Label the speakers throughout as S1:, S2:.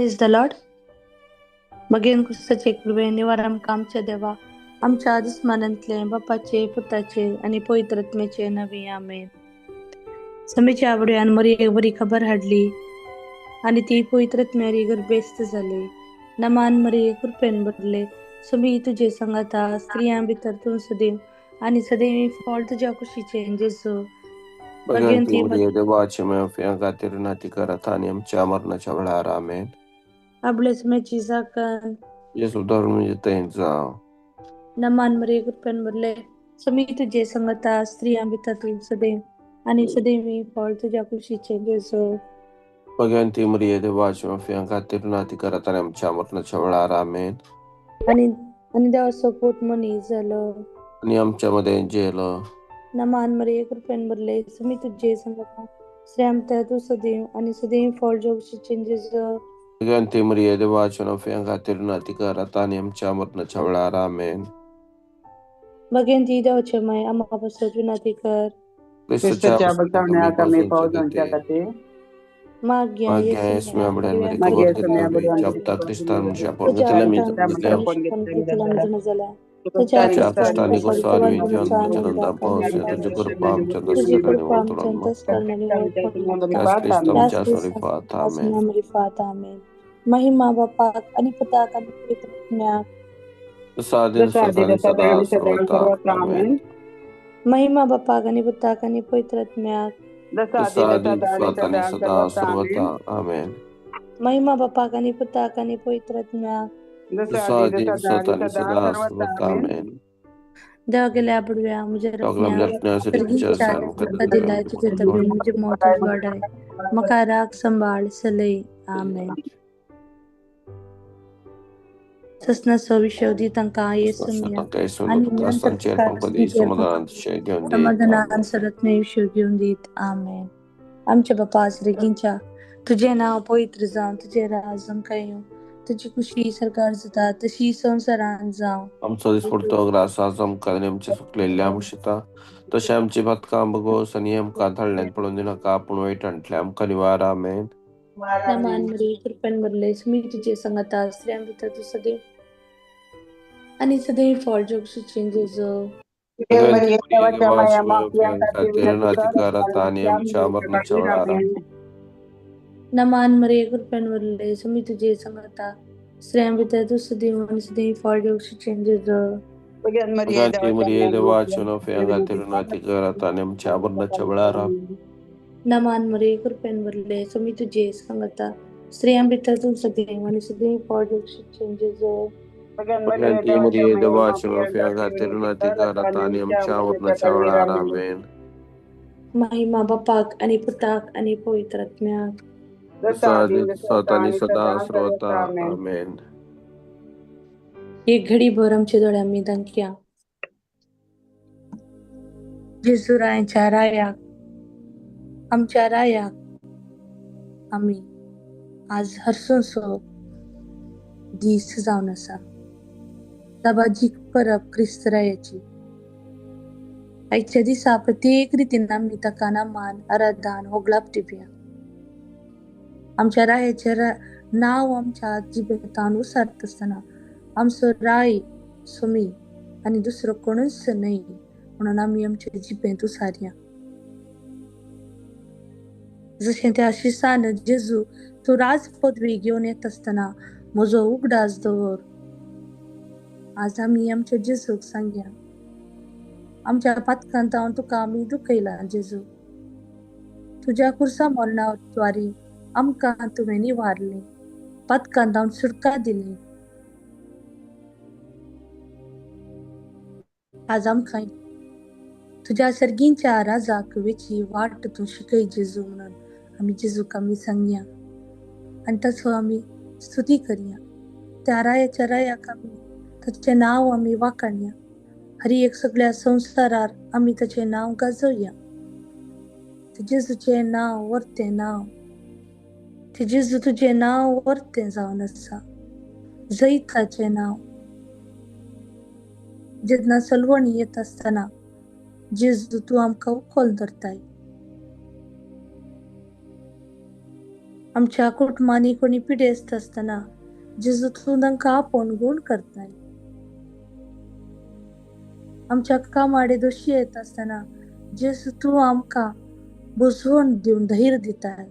S1: Praise the Lord. मगेन कुस्ताचे कृपे निवारण आमच्या देवा, आमच्या आदिस्मानांतले बापाचे पुताचे आणि पवित्रत्मेचे नवी आमेन. समीची आवडयान मरी एक बरी खबर हाडली आणि ती पवित्रत्म्यारी गर्भेस्त झाली. नमान मरी कृपेन बदले समी तुझे संगता स्त्रियां भितर तू सदैव आणि सदैव फळ तुझ्या कुशीचे जेजू. मगेन ती
S2: देवाचे खातीर नाती करत आणि आमच्या मरणाच्या वेळार आमेन.
S1: आपले समेची साकन
S2: येसू धर्म जाव.
S1: नमान मरी कृपेन बदले समी तुझे संगता स्त्रियां भितर तू सदैव आणि सदैव फळ तुझ्या कुशीचे जेजू.
S2: मगेन ती मरिये देवाचे खातीर नाती करत आणि आमच्या मरणाच्या वेळार आमेन.
S1: आणि देवाचं पोत मनी झालं
S2: आणि आमच्यामध्ये जेलं.
S1: नमान मरी कृपेन बदले समी तुझे संगता स्त्रियां भितर तू सदैव आणि सदैव फळ तुझ्या कुशीचे जेजू.
S2: मगेन ती मरिये देवाचे खातीर नाती करत आणि आमच्या मरणाच्या वेळार आमेन.
S1: मगेन ती देवाचे माय आम्हापासून विनंती कर.
S3: क्रिस्ताच्या बचावण्यात आम्ही पावसांच्या खाते
S1: माग्या
S2: येसू
S1: मरी
S2: जपता क्रिस्तांच्या पोरगतीला मी
S1: झाला
S2: तुझ्या कष्टाने गोसावी जनता पावसे तुझी कृपा आमच्या दसऱ्याने
S1: आमेन. महिमा बापा आणि पिता आणि पवित्रत्म्या
S2: सदा आमेन.
S1: महिमा बापा आणि पिता आणि पवित्रत्म्या
S2: सदा सर्वता आमेन.
S1: महिमा बापा आणि पिता आणि पवित्रत्म्या
S2: सदा सर्वता आमेन.
S1: देवा गेल्या बुडव्या मुझे दिलाय तुझे तबीन मुझे मौत वाढाय मका राग संभाळ सले आमेन. ससना सविशोधी तंका येसुमिया आणि समाधान सरत्ने विषय घेऊन देत आमेन. आमच्या बापा श्रीगींच्या तुझे नाव पवित्र जाऊन तुझे राज जमकायू तुझी खुशी सरकार जाता तशी संसारान जाव.
S2: आमचो दिसपडतो ग्रासा जमकाने आमच्या सुकलेल्या आमशिता तशें आमची बदकां बगोस आनी आमकां धाडल्यान पडून दिनाका आपूण वायट हांटले आमकां निवार आमेन.
S1: नमान मरी कृपेन बदले मी तुझे संगता स्त्रियां भितर तू सदैव आणि सदैव फळ जोगशीचे जेजू. नमान मरी कृपेन बदले मी तुझे संगता स्त्रियां भितर तू सदैव आणि सदैव फळ जोगशीचे जेजू. नमान मरी कृपेन बदले मी तुझे संगता स्त्रियां भितर तू सदैव आणि सदैव फळ जोगशीचे जेजू. महिमा बापाक आणि पुताक आणि पवित्रत्म्याक
S2: सदा सर्वता आमेन.
S1: एक घडी भर आमच्या दोळ्यांनी दंक्या जेजू रायांच्या रायाक आमच्या रायाक आम्ही आज हरसोसो दीस जावन आसा. सामाजीक परब क्रिस्त रायाची आयच्या दिसा प्रत्येक रितीन आमी ताका नामान आराधन होगलाप दिवया. आमच्या रायाचे नाव आमच्या जिबेतान उसारत आसतना आमचो राय सुमी आणि दुसरो कोणूच नाही म्हणून आमी आमच्या जिबेंत उसारया. जशें त्या शिसान जेजू तू राज पदवी घेवन येत आसतना म्हजो उगडास दवर. आज आमी आमच्या जेजूक सांगया आमच्या पातकांत हांव तुका आमी दुखयला जेजू. तुझ्या कुर्सा मरणाद्वारी आमकां तुवें निवारले पातकांत हांव सुटका दिली. आज आमकां तुझ्या सर्गींच्या राजाक वेची वाट तू शिकय जेजू म्हणून आमी जेजूक आमी सांगया आणि ताचो आमी स्तुती करया. त्या रायाच्या रायाक आमी ताचें नाव आमी वाखाणया. हर एक सगळ्या संवसारार आमी ताचें नाव गाजोवया. ते जेजूचें नाव वर्तें नाव ते जेजू तुझें नाव वर्तें जावन आसा. जैताचें नाव जेन्ना सलवणी येत आसतना जेजू तूं आमकां उखल धरताय. आमच्या कुटुंबानी कोणी पिडेस्त असताना जेजू तू तांकां आपोवन गूण करताय. आमच्या कामाडे दोशी येत असताना जेजू तू आमकां बुजवण दिवन धैर्य दिताय.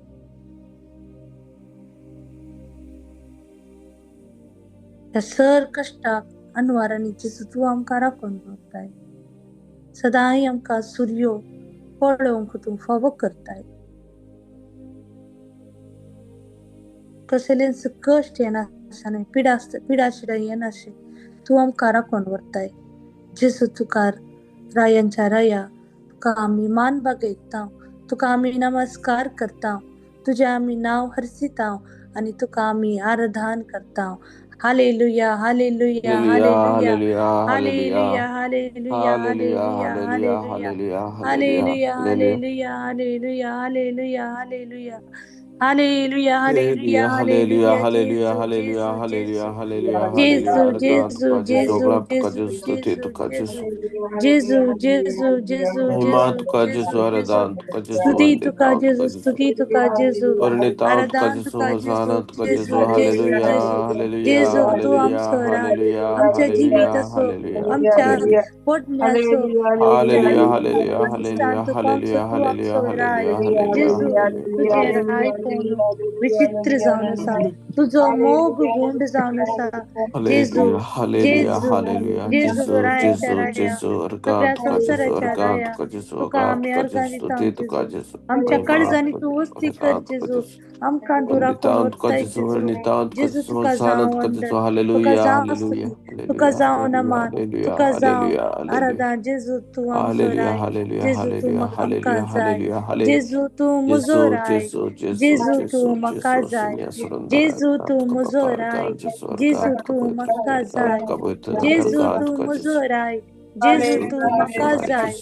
S1: ह्या सर कश्टाक अनवारांनी जेजू तू आमकां राखून दवरताय. सदांय आमकां सूर्यो पळोवंक तूं फावो करताय. कसलेंच कश्ट येनासतना पिडा शिडा येनाशे तू आमकां राखून व्हरताय. जेजू तुका रायांच्या राया तुका आमी मान बागयता, तुका आमी नमस्कार करता, तुजें आमी नांव हरसिता आनी तुका आमी आराधन करता. Hallelujah hallelujah hallelujah hallelujah hallelujah hallelujah hallelujah hallelujah hallelujah hallelujah hallelujah hallelujah hallelujah hallelujah
S2: hallelujah
S1: hallelujah
S2: hallelujah hallelujah hallelujah
S1: जेजू
S2: हालेलुया
S1: जेजू
S2: जेजू
S1: जेजू
S2: तुका
S1: जेजू
S2: स्तुती
S1: जेजू
S2: तुका जेजू
S1: जेजू जेजू जेजू
S2: महिमा
S1: जेजू
S2: तुका जेजू
S1: जेजू जेजू
S2: आराधन तुका जेजू
S1: स्तुती तुका
S2: वंदिता तुका
S1: जेजू
S2: जेजू
S1: स्तुती तुका जेजू
S2: वर्णिता तुका
S1: आराधन
S2: जेजू
S1: तुका जेजू
S2: होसाना तुका जेजू
S1: जेजू जेजू
S2: हालेलुया
S1: जेजू
S2: हालेलुया
S1: जेजू तू
S2: हालेलुया
S1: आमचो राय
S2: हालेलुया
S1: आमच्या
S2: हालेलुया
S1: जिविताचो
S2: हालेलुया
S1: आमच्या
S2: हालेलुया
S1: पडण्याचो
S2: हालेलुया
S1: आनी
S2: हालेलुया हालेलुया
S1: परिस्तांत
S2: हालेलुया
S1: पावचो तू
S2: हालेलुया
S1: आमचो राय.
S2: हालेलुया हालेलुया
S1: जेजू
S2: हालेलुया
S1: तुझे राय कोण विचित्र जावन आसा, तुजो मोग गुंड जावन आसा. जेजू
S2: हालेलुया हालेलुया
S1: जेजू
S2: हालेलुया
S1: जेजू
S2: जेजू
S1: रायांच्या
S2: जेजू
S1: राया
S2: जेजू अर्गान
S1: सगळ्या
S2: तुका जेजू
S1: संवसाराच्या
S2: अर्गान
S1: राया
S2: तुका जेजू
S1: तुका
S2: अर्गान
S1: आमी
S2: तुका जेजू
S1: अर्गां दिता.
S2: स्तुती तुका
S1: जेजू
S2: जेजू
S1: आमच्या
S2: महिमा
S1: काळजांनी
S2: तुका
S1: तू
S2: जेजू
S1: वस्ती कर.
S2: अर्गान तुका
S1: जेजू
S2: जेजू
S1: आमकां तू
S2: वंदिता
S1: राखून
S2: तुका
S1: व्हरताय.
S2: जेजू
S1: जेजू
S2: वर्णिता तुका
S1: जेजू
S2: जेजू
S1: तुका
S2: होसाना
S1: जावं
S2: तुका
S1: वंदन,
S2: जेजू
S1: तुका
S2: हालेलुया
S1: जावं
S2: हालेलुया
S1: स्तुती, तुका
S2: हालेलुया
S1: जावं
S2: हालेलुया
S1: नमान,
S2: हालेलुया
S1: तुका जावं
S2: हालेलुया हालेलुया
S1: आराधन. जेजू तू आमचो
S2: हालेलुया
S1: राय.
S2: हालेलुया
S1: जेजू तू
S2: हालेलुया
S1: आमकां
S2: हालेलुया
S1: जाय.
S2: हालेलुया हालेलुया
S1: जेजू तू
S2: जेजू
S1: म्हजो राय.
S2: जेजू जेजू
S1: जेजू तू
S2: जेजू
S1: म्हाका
S2: जेजू
S1: जाय.
S2: सुनिया सुरंदर
S1: जेजू तू
S2: तुका
S1: म्हजो
S2: बाबा
S1: राय.
S2: अर्गान जेजू
S1: जेजू
S2: अर्गान तुका
S1: तू
S2: पवित्र
S1: म्हाका
S2: अर्गान
S1: जाय.
S2: तुका पवित्र
S1: जेजू
S2: अर्गान
S1: तू
S2: तुका
S1: म्हजो
S2: जेजू
S1: राय. जेजू
S2: जेजू
S1: तू
S2: तू
S1: म्हाका
S2: मुजोराय
S1: जाय.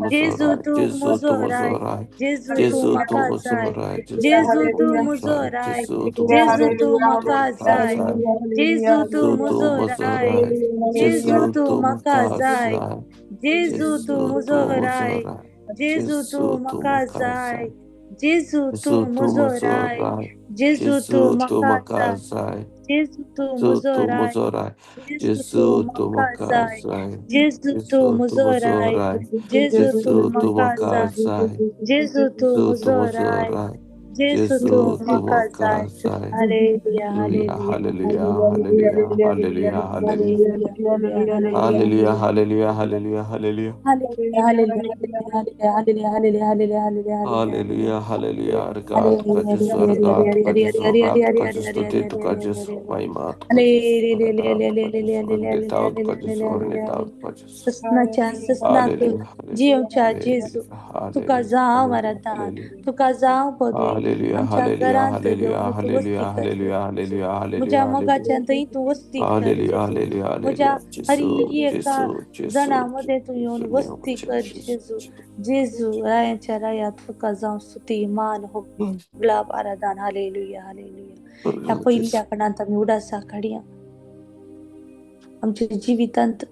S2: जेजू तू
S1: जेजू
S2: मुजोराय
S1: तू
S2: जेजू
S1: म्हजो
S2: तू
S1: राय.
S2: मुजोराय
S1: जेजू तू
S2: जेजू तू
S1: म्हाका जाय.
S2: मुजोराय जेजू
S1: जेजू
S2: तू
S1: तू म्हजो
S2: मुजोराय
S1: राय.
S2: जेजू तू
S1: जेजू तू
S2: मुजोराय
S1: म्हाका जाय.
S2: काजाय
S1: जेजू तू
S2: जेजू तू
S1: म्हजो राय.
S2: मुजोराय
S1: जेजू
S2: जेजू
S1: तू
S2: तू
S1: म्हाका जाय.
S2: मुकाजाय
S1: जेजू तू
S2: जेजू तू
S1: म्हजो राय.
S2: मुजोराय
S1: जेजू तू
S2: जेजू तू
S1: म्हाका जाय.
S2: मुकाजाय
S1: जेजू तू
S2: जेजू तू
S1: म्हजो राय.
S2: मुजोराय
S1: जेजू
S2: जेजू
S1: तू
S2: तू
S1: म्हाका जाय.
S2: मुकाजाय
S1: जेजू तू
S2: जेजू
S1: म्हजो
S2: तू
S1: राय.
S2: मुजोराय
S1: जेजू
S2: जेजू
S1: तू
S2: तू
S1: म्हाका जाय.
S2: मुकाजाय
S1: जेजू तू
S2: जेजू तू
S1: म्हजो राय.
S2: मुजोराय
S1: जेजू तू
S2: जेजू तू
S1: म्हाका जाय.
S2: मुकाजाय
S1: जेजू तू
S2: जेजू तू
S1: म्हजो राय.
S2: मुजोराय
S1: जेजू
S2: जेजू
S1: तू
S2: तू
S1: म्हाका जाय.
S2: मुकाजाय
S1: hallelujah
S2: Hallelujah,
S1: hallelujah
S2: hallelujah, hallelujah, hallelujah,
S1: hallelujah hallelujah
S2: hallelujah,
S1: hallelujah
S2: hallelujah, hallelujah, hallelujah.
S1: Hallelujah hallelujah hallelujah hallelujah hallelujah hallelujah hallelujah
S2: Hallelujah, hallelujah. Arga tuka
S1: hallelujah
S2: Jesu, arga tuka Jesu, arga tuka Jesu, tuti tuka Jesu, mahima tuka Jesu, arga tuka Jesu, vandita tuka Jesu, varnita tuka Jesu.
S1: ससनाच्या ससनाक
S2: Hallelujah,
S1: जीवच्या
S2: hallelujah,
S1: जेजू तुका
S2: hallelujah,
S1: जावं
S2: hallelujah,
S1: वरदान,
S2: hallelujah.
S1: तुका जावं पदवी.
S2: Hallelujah,
S1: आमच्या
S2: hallelujah,
S1: घरांत
S2: hallelujah,
S1: येवन तूं वस्ती
S2: hallelujah,
S1: कर
S2: hallelujah,
S1: जेजू.
S2: hallelujah,
S1: म्हज्या
S2: hallelujah, hallelujah.
S1: मोगाच्या थंय तूं वस्ती कर
S2: Hallelujah,
S1: जेजू.
S2: hallelujah,
S1: म्हज्या
S2: hallelujah.
S1: हर
S2: Jesus,
S1: एका
S2: Jesus, Jesus,
S1: जणांमध्ये तूं
S2: Jesus,
S1: येवन
S2: in the name of
S1: वस्ती कर
S2: Jesus.
S1: जेजू. जेजू रायांच्या रायात तुका जावं स्तुती मान हो गुलाब आराधन. Hallelujah hallelujah. ह्या पहिल्या कणांत आमी उडासा काडया. आमच्या जिवितांत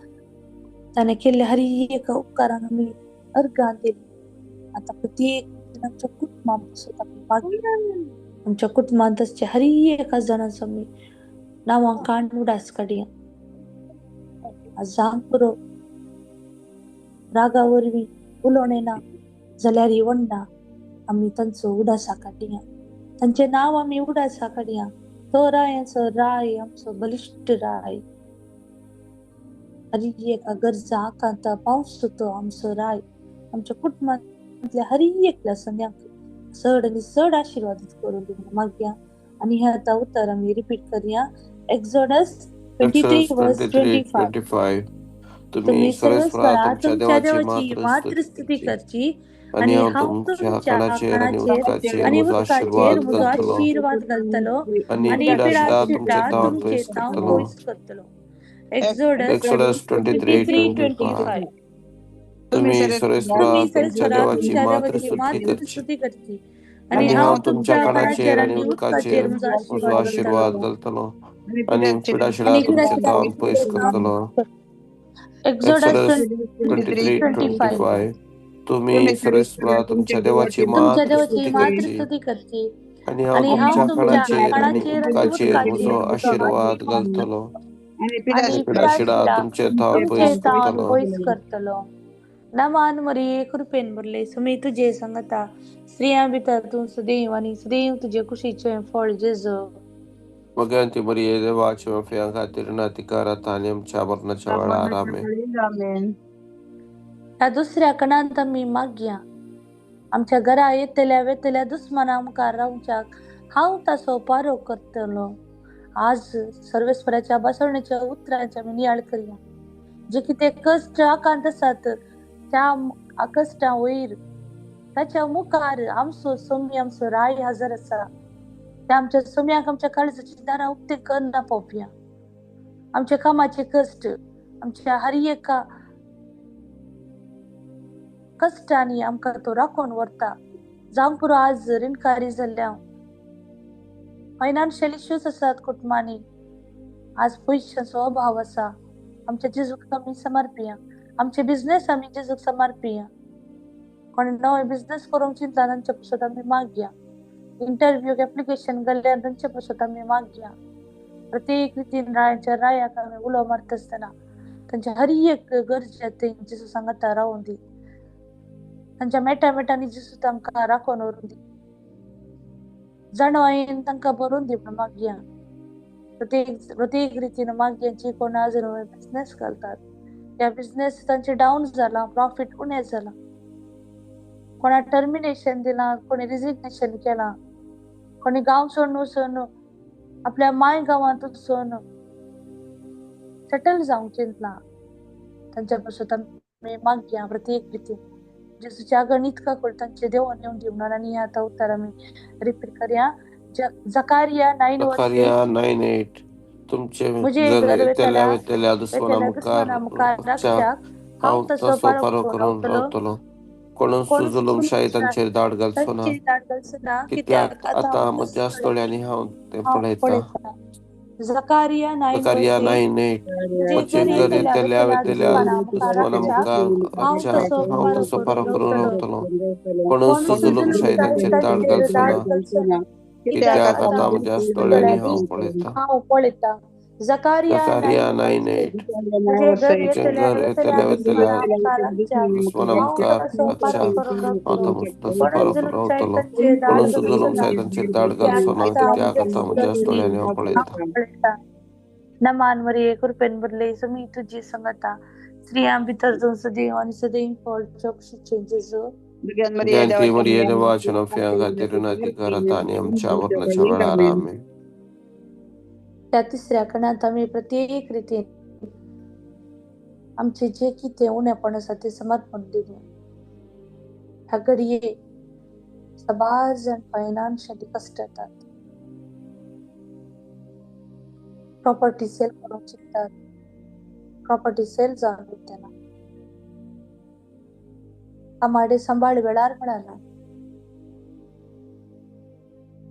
S1: ताणें केल्ल्या हर एका उपकारांक आमी अर्गां दिली. आता प्रत्येक आमच्या कुटुंबां पासून आमी मागया. आमच्या कुटुंबांत असच्या हर एका जणांचो आमी नांवांकान उडास काडया. जांग पुरो रागा वरवीं उलोवणें ना जाल्यार येवण्णा आमी तांचो उडासा काडया. तांचें नांव आमी उडासा काडया. तो रायांचो राय आमचो बलिश्ट राय. हर एका गरजा आकांता पावसो तो आमचो राय. आमच्या कुटुंबांतल्या हर एकल्या सद्यांक चड आनी चड आशिर्वादीत करून दी म्हणून मागया. आनी हे आतां उतर आमी रिपीट करया. एक्झोडस 23
S2: Exodus
S1: वर्स
S2: 23,
S1: 25.
S2: 25.
S1: तुम्ही
S2: तुम्ही
S1: सर्वस्वरा
S2: सर्वस्वरा तुमच्या
S1: तुमच्या
S2: देवाची
S1: देवाची मातृस्तुती
S2: करची
S1: करची
S2: आणि
S1: आणि
S2: हांव
S1: हांव
S2: तुमच्या
S1: तुमच्या
S2: कानाचेर आणि
S1: कानाचेर
S2: उदकाचेर
S1: आणि
S2: म्हजो
S1: उदकाचेर
S2: आशीर्वाद
S1: म्हजो
S2: घालतलो
S1: आशीर्वाद घालतलो
S2: आणि
S1: आणि
S2: पिडाशिडा
S1: पिडा
S2: तुमचे
S1: शिटा
S2: तावन
S1: तुमचे
S2: पयस
S1: तावन
S2: करतलो.
S1: पयस करतलो. Exodus
S2: Exodus 23, 25.
S1: 23:25.
S2: तुम्ही सर्वस्वरा
S1: तुम्ही
S2: तुमच्या
S1: सर्वस्वरा
S2: देवाची
S1: तुमच्या देवाची
S2: मातृस्तुती करची
S1: मातृस्तुती करची आणि
S2: आणि
S1: हांव
S2: हांव तुमच्या
S1: तुमच्या
S2: कानाचेर
S1: कानाचेर
S2: आणि
S1: आणि
S2: उदकाचेर
S1: उदकाचेर म्हजो
S2: म्हजो
S1: आशीर्वाद घालतलो
S2: आशीर्वाद घालतलो आणि पिडाशिडा
S1: आणि पिडा
S2: तुमचे
S1: शिटा
S2: तावन
S1: तुमचे
S2: पयस
S1: तावन
S2: करतलो.
S1: पयस करतलो. Exodus
S2: Exodus 23,
S1: 23:25.
S2: 25. तुम्ही सर्वस्वरा तुमच्या देवाची
S1: तुमच्या देवाची
S2: मातृस्तुती करची
S1: मातृस्तुती करची
S2: आणि हांव
S1: आणि हांव
S2: तुमच्या
S1: तुमच्या
S2: कानाचेर आनी
S1: कानाचेर आनी
S2: उदकाचेर म्हजो
S1: उदकाचेर म्हजो
S2: आशिर्वाद
S1: आशीर्वाद
S2: घालतलो.
S1: आणि
S2: पिडाशिडा
S1: पिडाशिडा
S2: तुमचे थाव
S1: तुमचे
S2: पयस
S1: तावन
S2: करतलो.
S1: पयस करतलो. नमान मरिये कृपेन भरले सुमी तुझे संगता स्त्रियां भितर तूं सदैव आनी सदैव तुझे कुशीचें फळ जेजू.
S2: मगंती मरिये देवाचे माफिया खातीर नातिकार आतां आनी आमच्या मरणाच्या वेळार आमेन.
S3: आमेन.
S1: ह्या दुसऱ्या कणांत आमी मागया. आमच्या घरा येतल्या वेतल्या दुस्माना मुखार रावच्याक हांव ताचो पारो करतलो. आज सर्वेस्पराच्या बसवण्याच्या उतरांच्या आमी नियाळ करया. जे कितें कश्ट आकांत आसात त्या कश्टां वयर ताच्या मुखार आमचो सोमी आमचो राय हजर आसा. त्या आमच्या सोम्याक आमच्या काळजाची दारां उक्ती करना पोवया. आमच्या कामाचे कश्ट आमच्या हर एका कश्टांनी आमकां तो राखून व्हरता. जावं पुरो आज रिणकारी जाल्ल्या फायनान्शियल इश्यूज आसात कुटुंबांनी, आज पयशांचो अभाव आसा, आमच्या जेजूक आमी समर्पिया. आमचे बिझनेस आमी जेजूक समर्पिया. कोणी नवे बिझनेस करूंक चिंतला तांचे पासत आमी मागया. इंटरव्यूक एप्लिकेशन घाल्ल्यार तांचे पासत आमी मागया. प्रत्येक रितीन रायांच्या रायाक आमी उलो मारता आसतना तांच्या हर एक गरजे ते जेजू सांगता रावून दी. तांच्या मेटांनी जेजू तांकां राखून व्हरून दी. जाणवायेन तांकां बरोवन दी म्हणून मागया. प्रत्येक रितीन मागया. जी कोण आज नवे बिझनेस घालतात त्या बिझनेस तांचे डाऊन जाला, प्रॉफिट उणें जाला, कोणा टर्मिनेशन दिला, कोणी रिजिग्नेशन केला, कोणी गांव सोडून वचून आपल्या माय गांवांत वचून सेटल जावंक चिंतला तांच्या पासत आमी मागया. प्रत्येक रितीन जेजूच्या गणित का कळ तांचे देवान येवन दिवणार. आनी आतां उतर आमी रिपीट करया. जकारिया 9:8
S2: तुमचे
S1: मुझे
S2: घर
S1: घर
S2: येतल्या
S1: वेतल्या
S2: वेतल्या दुस्माना मुखार
S1: मुखार
S2: राखच्याक
S1: हांव
S2: हांव
S1: तसो
S2: तसो पारो
S1: करून
S2: करून रावतलो. कोण
S1: कोण
S2: जुलूमशाही तांचेर दाड घालचो ना.
S1: तांची दाट घालचना,
S2: कित्याक आतां म्हज्या दोळ्यांनी हांव तें पळयता.
S1: जकारिया 9:8
S2: म्हजे घर येतल्या वेतल्या दुस्माना मुखार राखच्याक हांव तसो पारो करून रावतलो. कोण जुलूमशाही तांचेर दाड घालचो ना. कित्याक आतां म्हज्या दोळ्यांनी हांव पळयता.
S1: जकारिया
S2: जकारिया
S1: 9:8
S2: तुमचे घर येतल्या वेतल्या दुस्माना मुखार राखच्याक हांव तसो पारो करून रावतलो. कोण जुलूमशाही तांचेर दाड घालचो ना. कित्याक आतां म्हज्या दोळ्यांनी हांव पळयता.
S1: नमान मरिये कृपेन भरले सुमी तुझी संगता स्त्रियां भितर तूं सदैव आनी सदैव फळाच्या कुशीचें जेजू.
S2: जयंती मरिये देवाच्या माफिया खातीर नातिकार आतां आनी आमच्या मरणाच्या वेळार आमेन.
S1: त्या तिसऱ्या कणांत आमी प्रत्येक रितीन आमचे जे कितें उणेपण आसा ते समर्पण दिवया. ह्या घडये सबार जाण फायनान्शियली कश्ट येतात. प्रॉपर्टी सेल करूंक चिंततात, प्रॉपर्टी सेल जावंक दितना, कामाडे सांबाळ वेळार मेळना,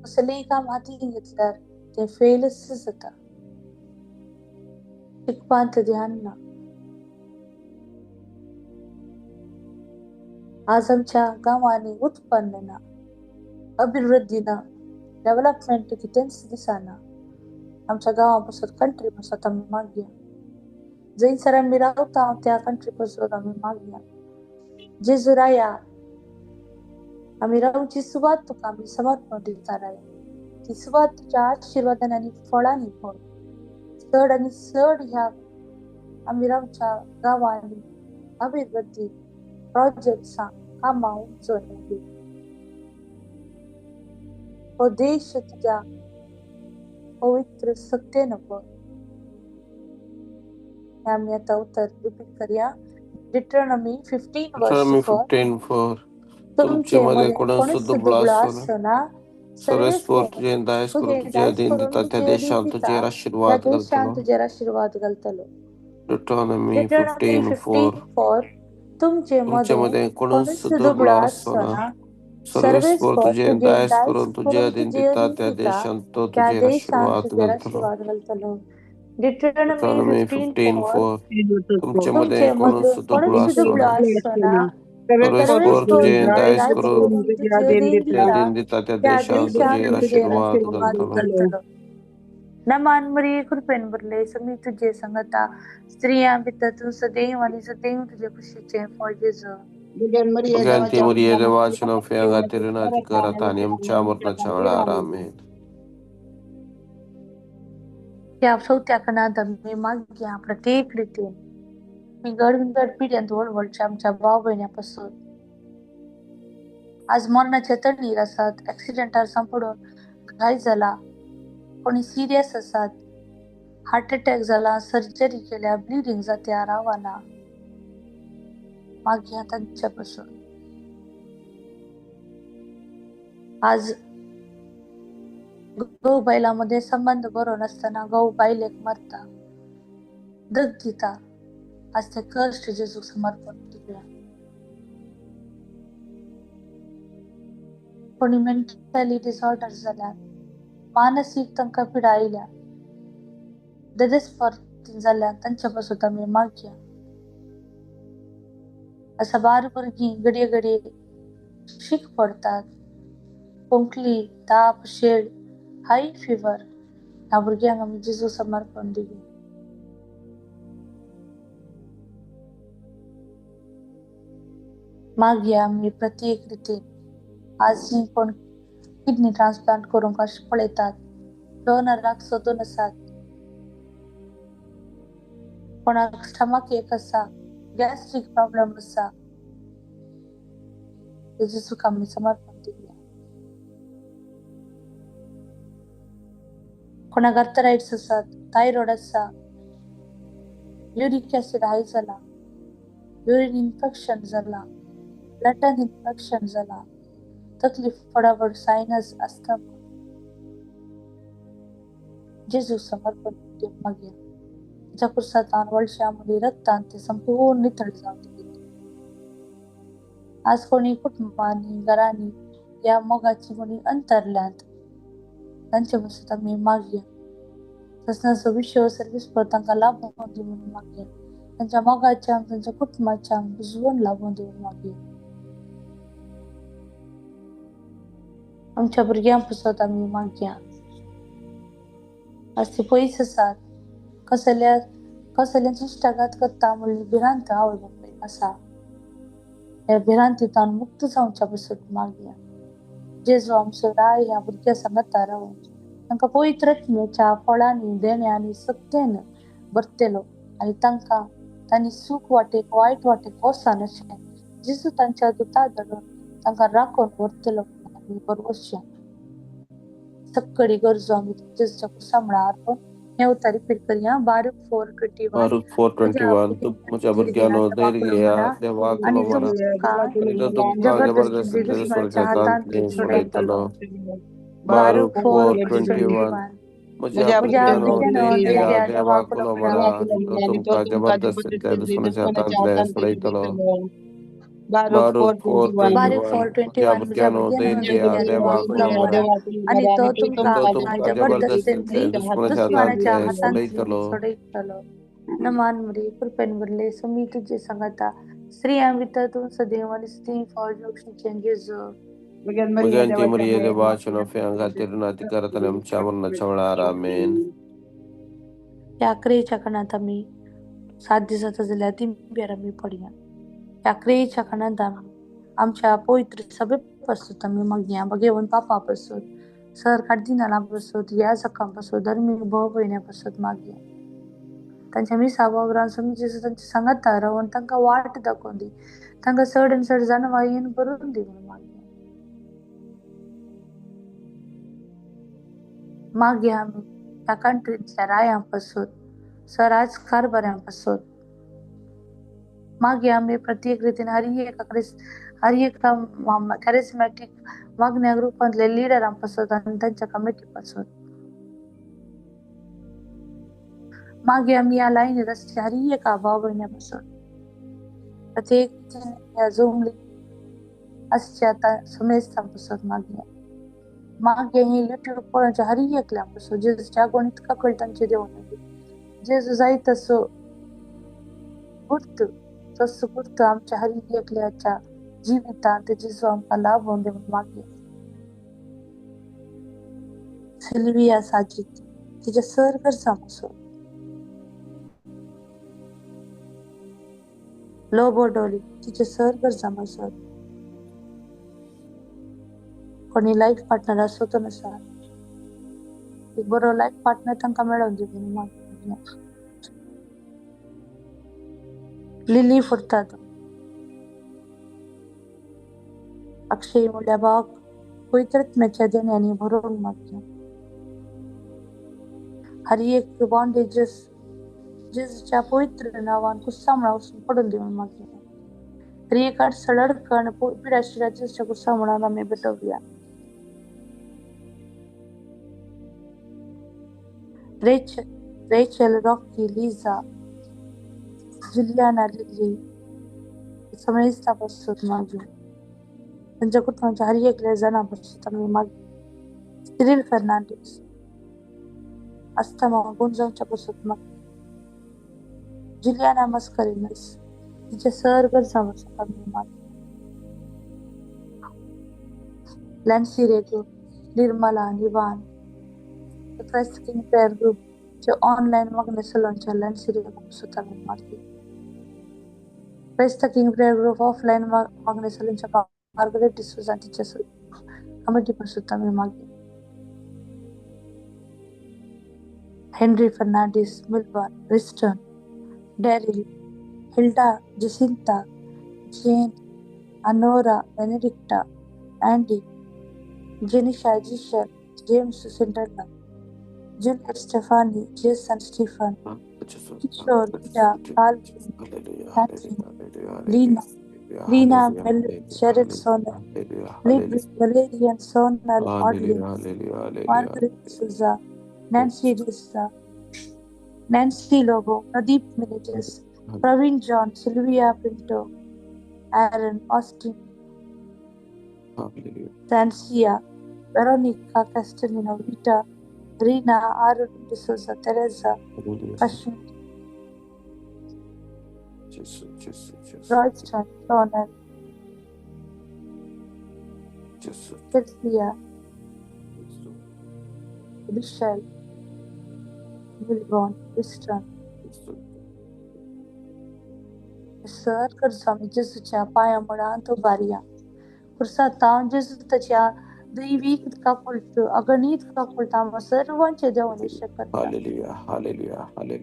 S1: कसलेंय काम हातीन घेतल्यार तें फेलच जाता. शिकपांत ध्यान ना. आज आमच्या गांवांनी उत्पन्न ना, अभिवृद्धी ना, डेव्हलपमेंट कितेंच दिसना. आमच्या गांवा पासत कंट्री पासत आमी मागया. जंयसर आमी रावता त्या कंट्री पासत आमी मागया. जेजू राया आमी रावची सुवात तुका आमी समर्पण दिता. राया ती सुवात तुज्या आशिर्वादान आनी फळांनी भर. चड आनी चड ह्या आमी रावच्या गांवांनी अभिवृद्धी प्रोजेक्ट्सां कामां उंचोन दी. हो देश तुज्या पवित्र सत्तेन भर. आमी आतां उतर रिपीट करया. डिट्रोनॉमी 15:4
S2: तुमचे मध्ये कोणाचो दुबळो आसना. सर्वेस्पोर तुजें दायज करून तुजे अधीन दिता त्या देशांत तुजेर आशिर्वाद घालतलो.
S1: तुजेर आशिर्वाद घालतलो.
S2: डिट्रोनॉमी 15:4
S1: तुमचे
S2: मध्ये कोणाचो दुबळो आसना. सर्वेस्पोर तुजें दायज करून तुजे अधीन दिता त्या देशांत तो तुजेर आशिर्वाद घालतलो. डिट्रोनॉमी 15:4 तुमचे मध्ये कोणाचो दुबळो आसना. परमेश्वर तुझे दयाच
S1: दायच
S2: करून
S1: करून तुझे दिन
S2: त्या
S1: दिता
S2: दिन देता त्या
S1: त्या
S2: देशावर
S1: देशान
S2: तुझे
S1: तुझे
S2: आशीर्वाद
S1: आशीर्वाद
S2: घालतलो.
S1: करतलो नमान मरी कृपेन भरले समी तुझे संगता स्त्रिया भितर सदैव आणि सदैव तुझे खुशीचे फळ जेजू
S2: Ganti Maria de Vacino Fianga Tirinati Karatanium Chamurna Chavara Amen.
S1: त्या चौथ्या कणात मी माग्या प्रत्येक रीतीने मी गडगड पिढ्यात वळवळच्या आमच्या भाव बहिण्यापासून आज मरणाच्या तडीर असतात ऍक्सिडेंटार संपडून घाय झाला कोणी सिरियस असतात हार्ट अटॅक झाला सर्जरी केल्या ब्लिडिंग जात्या रावाना माग्या त्यांच्यापासून आज गहू बैलामध्ये संबंध बरो नसताना गहू बैल एक मरता दग दिता आज ते कष्ट जेजू समर्पण दिल्या कोणी मेंटली डिसऑर्डर झाल्या मानसिक तांकां पिडा आयल्या ददेस्पर झाल्या त्यांच्यापासून आम्ही मागया असा बार भुरगीं घडये घडये शीक पडतात पोंकली ताप शेड हाय फिवर ह्या भुरग्यांक आमी जेजू समर्पण दिली मागया आमी प्रत्येक रितीन आज जी कोण किडनी ट्रान्सप्लांट करूंक पळयतात डोनराक सोदून आसात कोणाक स्टमक एक आसा गॅस्ट्रिक प्रॉब्लेम आसा जेजूक आमी समर्पण दिल्या कोणाक आर्थरायटिस आसा थायरॉइड आसा युरिक ऍसिड हाय जाला युरिन इन्फेक्शन जाला ब्लडन इन्फेक्शन जाला तकलीफ फडाफड सायनस आसता जेजू समर्पण मागया त्याच्या कुर्सातान वळशामध्ये रक्तान ते संपूर्ण नितळ जावन दिली आज कोणी कुटुंबांनी घरांनी या मोगाची कोणी अंतरल्यांत तांचे पासून आमी मागया तसनाचो विश्व सर्वीस तांकां लाभून दी म्हणून मागया तांच्या मोगाच्या तांच्या कुटुंबाच्या बुजवून लाभून दिवून मागया आमच्या भुरग्यां पासून आमी मागया आज ती पयस आसात कसल्या इश्टाघात करता म्हणून भिरांत आवड आसा ह्या भिरांतींतल्यान मुक्त जावच्या पासून मागया जेजू आमचो राय ह्या भुरग्या सांगता रावून तांकां पवित्रत्मेच्या फळांनी देण्यांनी सत्तेन भरतेलो आनी तांकां तांणी सूख वाटेक वायट वाटेक वसान अशें जेजू तांच्या दुता धरून तांकां राखून व्हरतलो आमी बरोवशें सक्कडी गरजो आमी जेजूच्या कुर्सा म्हळ्यार अर्पण हे उतार रिपीट करया बारूक 4:21
S2: Baruch 4:21 तू मुझ्या भुरग्यानो धैर्य घेया देवा
S1: आणि
S2: तुला मरा
S1: तुमकां
S2: आणि तो तुमका
S1: जबरदस्ती
S2: जबरदस्ती
S1: दुश्मनाच्या
S2: दुश्मनाच्या
S1: हातांतून
S2: हातांतली
S1: सोडयतलो
S2: सोडयतलो.
S1: बारूक
S2: बारूक 4:21
S1: 4:21
S2: मुझ्या
S1: म्हज्या
S2: भुरग्यानो
S1: भुरग्यानो
S2: धैर्य
S1: धैर्य
S2: घेया
S1: घ्या
S2: देवा
S1: देवाक
S2: तुला
S1: म्हणा
S2: मरा तो तुमका जबरदस्ती दुश्मनाच्या हातांतले सोडयतलो. बारूक
S1: बारीक
S2: 4:21 मुझ्या
S1: 4:21 म्हज्या
S2: भुरग्यानो
S1: भुरग्यानो
S2: धैर्य
S1: धैर्य
S2: घेया
S1: घ्या
S2: देवा
S1: देवाक
S2: तुला
S1: उलंबरा
S2: मरा
S1: आणि तो
S2: तो
S1: तुमकां
S2: तुमका
S1: जबरदस्तींतली
S2: जबरदस्तीतले दुश्मनाच्या
S1: दुश्मनाच्या
S2: हातांतले
S1: हातांतली
S2: सोडयतलो.
S1: सोडयतलो नमान मरी कृपेन भरले समी तुझे सांगता स्त्रियां भितर तूं सदैव आणि स्त्री फळ जोक्षीचे जेजू
S2: Muganti Maria de Vacino Fianga Tirinati Karatanium Chamurna Chavara Amen.
S1: त्या क्रेच्या कणात आमी 7 दिसांचो जाल्यार तिंब्यार आमी पडया त्या क्रेच्या कणात आमच्या पवित्र सभे पासून आमी मागया घेवन पापा पासून सर कार्दिनाला पासून या सकाळ पासून धर्मी भाव भयण्या पासून मागया तांच्या मिसा वावरान समी जेजू तांच्या सांगाता रावन तांकां वाट दाखोवन दी तांकां चड आनी चड जाणवायेन भरून दी म्हणून मागया आमी ह्या कंट्रींतल्या रायां पासून सराज कारभाऱ्यां पासून मागया आमी प्रत्येक रितीन हर एक कॅरिस्मॅटिक मागण्या ग्रुपांतले लिडरां पासून आनी तांच्या कमिटी पासून मागया आमी ह्या लायनीर आसच्या हर एक भाव भयण्या पासून प्रत्येक ह्या जोमली आसच्या समेस्तां पासून मागया ही युट्यूब पळोवच्या हर एकल्यां पासून जेजूच्या कोण इतका कळ तांचे देवून जेजू जाय तसो गुर्त आमच्या हर एकल्याच्या जिवितांत जेजू आमकां लाभोवन दिवन मागया. सिल्विया साजीत तिच्या सर गरजा पासून, लोबो डोली तिच्या सर गरजा पासून, कोणी लाईफ पार्टनर असो तो नसा, एक बरो लाईफ पार्टनर तांकां मेळोवन दिवन मागया. लिली फुर्तादो अक्षय मुल्या भावाक पवित्रत्म्याच्या देण्याने भरोवन मागया. हर एक बॉन्डेजेस जेजूच्या पवित्र नावान कुस्सामळा वचून पडून दिवन मागया. हर एक अडसळ अडकण पिडाशिरा जेजूच्या कुस्सामळान आमी भेटवया. Rachel, Rocky, Liza, Juliana, lily समेस्ता पासून मागया. त्यांच्या कुटुंबाच्या हर एक जणा पासून आमी मागया. सिरिल फर्नांडिस, अस्थमा गुंजांच्या पासून मागया. जुलियाना मस्करिनस तिच्या सर गरजा पासून आमी मागया. लॅन्सी रेगो, निर्मला, निवान क्राइस्ट किंग प्रेयर ग्रुप चे ऑनलाईन मागणे सलोनच्या लॅन्सी रेगो पासून आमी मागया. Christ King prayer group offline मागणे सलोनच्या मार्गरेट डिसूजा तिच्या कमिटी पासून आमी मागया. Henry Fernandes, Milburn, Riston, Daryl, Hilda, Jacinta, Jane, Anora, Benedicta, Andy, Jenisha, Jisher, James, Cinderella, Juliet, Stephanie, Jason, Stephen, Kishore, Vida, Carl, Leena, Sheryl, Sonal, Libby, Valerian, Sonal, Audlin, Margaret Souza, Nancy D'Sa, Nancy Lobo, Pradeep Menezes, Praveen John, Sylvia Pinto, Aaron, Austin, Sancia, Veronica, Castelino, Vita, Reena, Arun D'Souza, Teresa, Ashwin, Royston, Sonal, Sylvia, Michelle, Milburn, Easton, sir गरजा आमी जेजूच्या पांया मुळांत उबारया. पुरसात हांव जेजू ताच्या दैवीक काकुळट अगणित काकुळट आमी सर्वांचे देवन इश्ट करता.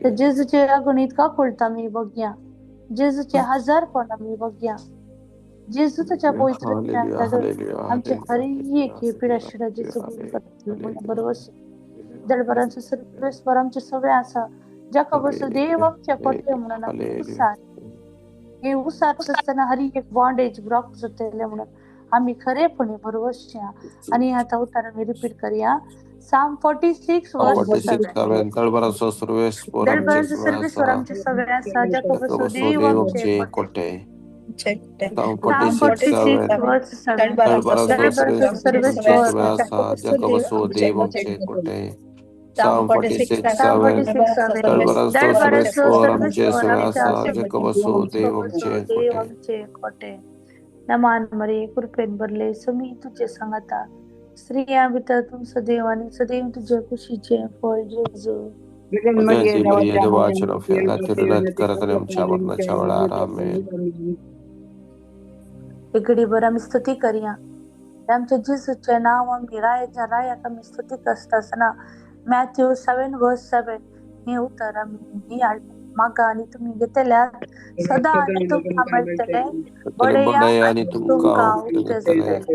S1: जेजूचे अगणित काकुळट आमी बघया. जेजूचे हजारपण आमी बघया. जेजू ताच्या पवित्रत्म्यान आमचे हर एक पिडाशिरा जेजू दूर करतलो बरोबर. दळबरांचो सर्वेस्वर आमचे सगळे आसा, जाका बसून देव आमच्या कोटे म्हणून आमी उसार हे उसार असताना हर एक बॉन्डेज ब्लॉक जातले म्हणून आम्ही खरेपणे भरवशा. आणि आता उतार आम्ही रिपीट करूया. Psalm 46 verse 7.
S2: दळबरांचो सर्वेस्वर
S1: आमचे सगळे आसा, जाका बसून देव आमचे कोटे. Psalm 46 verse 7. दळबरांचो सर्वेस्वर
S2: जाका बसून देव आमचे कोटे.
S4: Psalm 46
S1: दळबरांचो सर्वेस्वर आमचे आसा, जाका बसून देव आमचे कोटे. नमान मरे कृपेन भरले समी तुझे सांगता, स्त्रिया भितर तू सदैव आणि सदैव तुझ्या कुशीचे फळ जेजू. घडीभर आम्ही स्तुती करूया. आमच्या जेजूचे नाव आम्ही रायाक आम्ही स्तुती करता असताना मॅथ्यू 7 verse 7 हे उतर आम्ही मागा आणि तुम्ही घेतल्या सदा आणि तुमका मेळटले, बडया आणि तुमका उक्ते.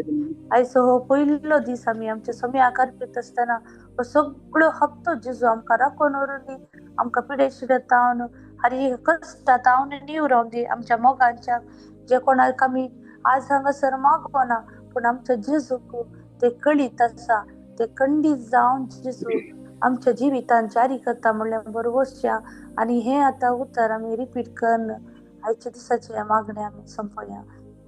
S1: आयसो हो पयलो दीस आम्ही आमचे समी आकार पित असताना सगळो हप्तो जेजू आमकां राखून उरली. आमकां पिडे शिडत तावन हरी कष्ट तावन नीव रावन दी. आमच्या मोगांच्या जे कोणाक आमी आज हांगासर मागोना, पूण आमच्या जेजूक ते कळीत आसा, ते खंडीत जावन जेजू आमच्या जिवितान जारी करता म्हणल्यार बरोबरच्या. आणि हे आता उतर आम्ही रिपीट करून आयच्या दिसाचे मागणे आम्ही संपया.